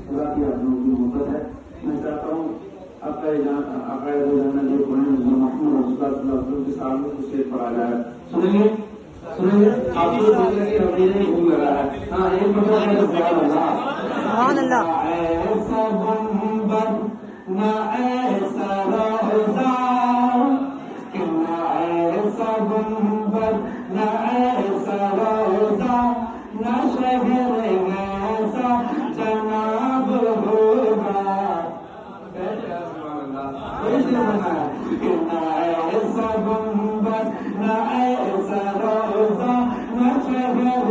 खुदा की आप लोगों की मोहब्बत है। मैं चाहता हूँ आपका अकायद जो मोहम्मद रसूलुल्लाह के सामने कुछ शेर पढ़ा जाए। सुनेंगे सुनेंगे आप लोग देख रहे हैं अभी नहीं घूम रहा है। हाँ एक मतलब है सुभान अल्लाह। ऐसा गुंबद ना ऐसा रोज़ा कि ना ऐसा गुंबद ना ऐसा रोज़ा ना शहर ऐसा जनाब होगा। कि ना ऐसा गुंबद ना ऐसा रोज़ा ना शहर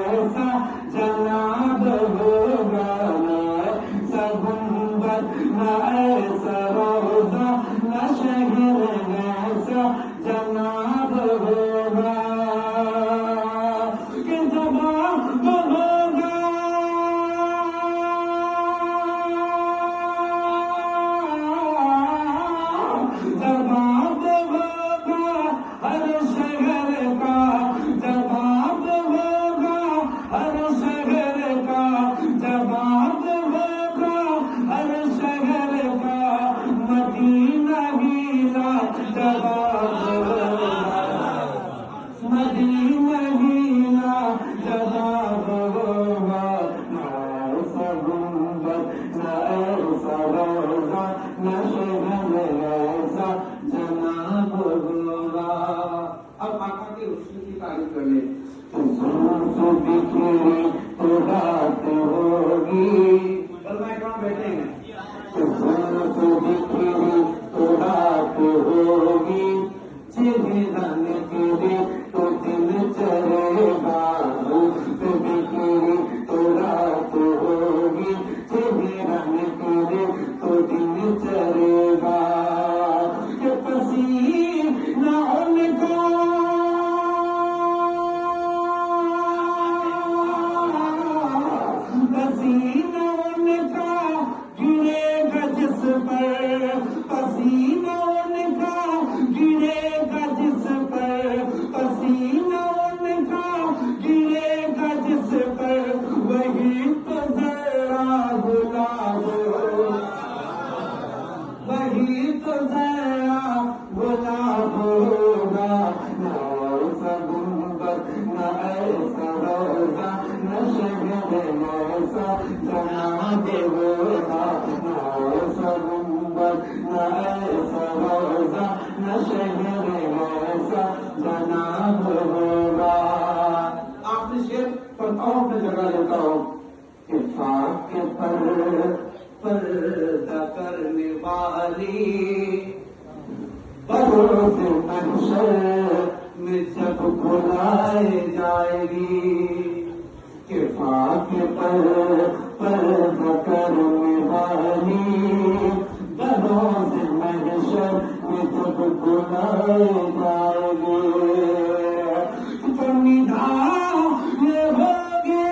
ऐसा जनाब होगा। ना ऐसा गुंबद ना ऐसा रोज़ा ना शहर ऐसा जनाब होगा। कि जवाब होगा जवाब होगा हर शहर का। जवाब होगा हर शहर का। जवाब होगा हर शहर का। मदीना ही लाजवाब होगा। मदीना ही लाजवाब होगा। ना ऐसा गुंबद ना ऐसा रोज़ा ना शहर ऐसा जनाब होगा। अब आका के हुस्न की तारीफ कर ले। तो बिखरी तो रात होगी। और मैं कहाँ बैठे हैं तो बिखरी तो रात होगी। चेहरा निकले तो दिन चलेगा। तो बिखरी तो रात होगी। चेहरा निकले तो दिन चलेगा। कि पसीना उनका पसीना उनका गिरेगा जिस पर। पसीना उनका गिरेगा जिस पर। पसीना उनका गिरेगा जिस पर। वही तो जरा गुलाब वही तो जरा गुलाब होगा। ना ऐसा गुंबद ना ऐसा रोज़ा ना शहर ऐसा जनाब होगा। ना ऐसा गुंबद ना ऐसा रोज़ा ना शहर ऐसा जनाब होगा। आपने शेर पढ़ता हूँ अपनी जगह लेता हूँ कि फाक पर पर्दा करने वाली बरोज़ महशर में जब बुलाए जाएगी। कि फाक पर पर्दा करने वाली बरोज़ महशर में जब बुलाए जाएगी। तो निदान ये होगे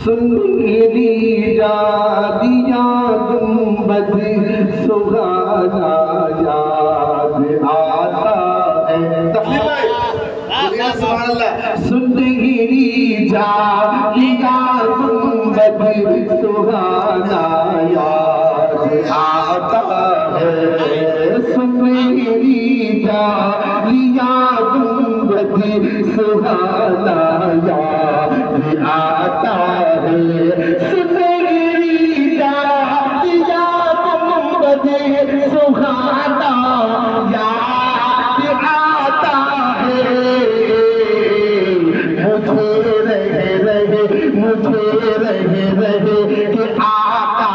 सुनहरी जा दिया गुंबद सुहाना याद आता है। सुनहरी जा दिया गुंबद सुहाना याद आता है। सुनहरी जा दिया गुंबद सुहाना याद आता है। सुनहरी जा दिया गुंबद सुहाना याद आता है। मुझे रहे कि आका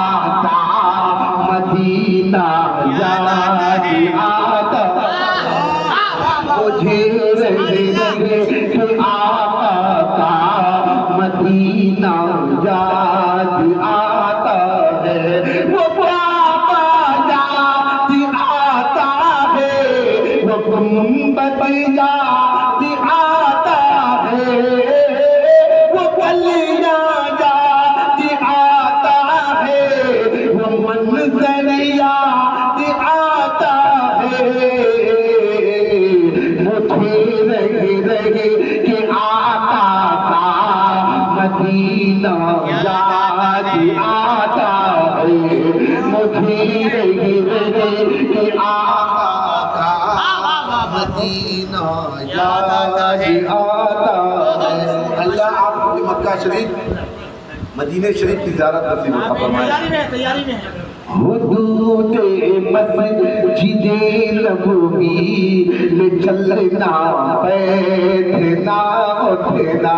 याद आता है, वो पल याद आता है, वो मंजर याद आता है, मुझे रह के आका का मदीना याद आता है, मुझे रह के आका का मदीना याद आता है। अल्लाह आपको मक्का शरीफ मदीने शरीफ की ज़ियारत नसीब फरमाए। तैयारी में हुदूद मस्जिदे नबवी ले चलना बैठना उठना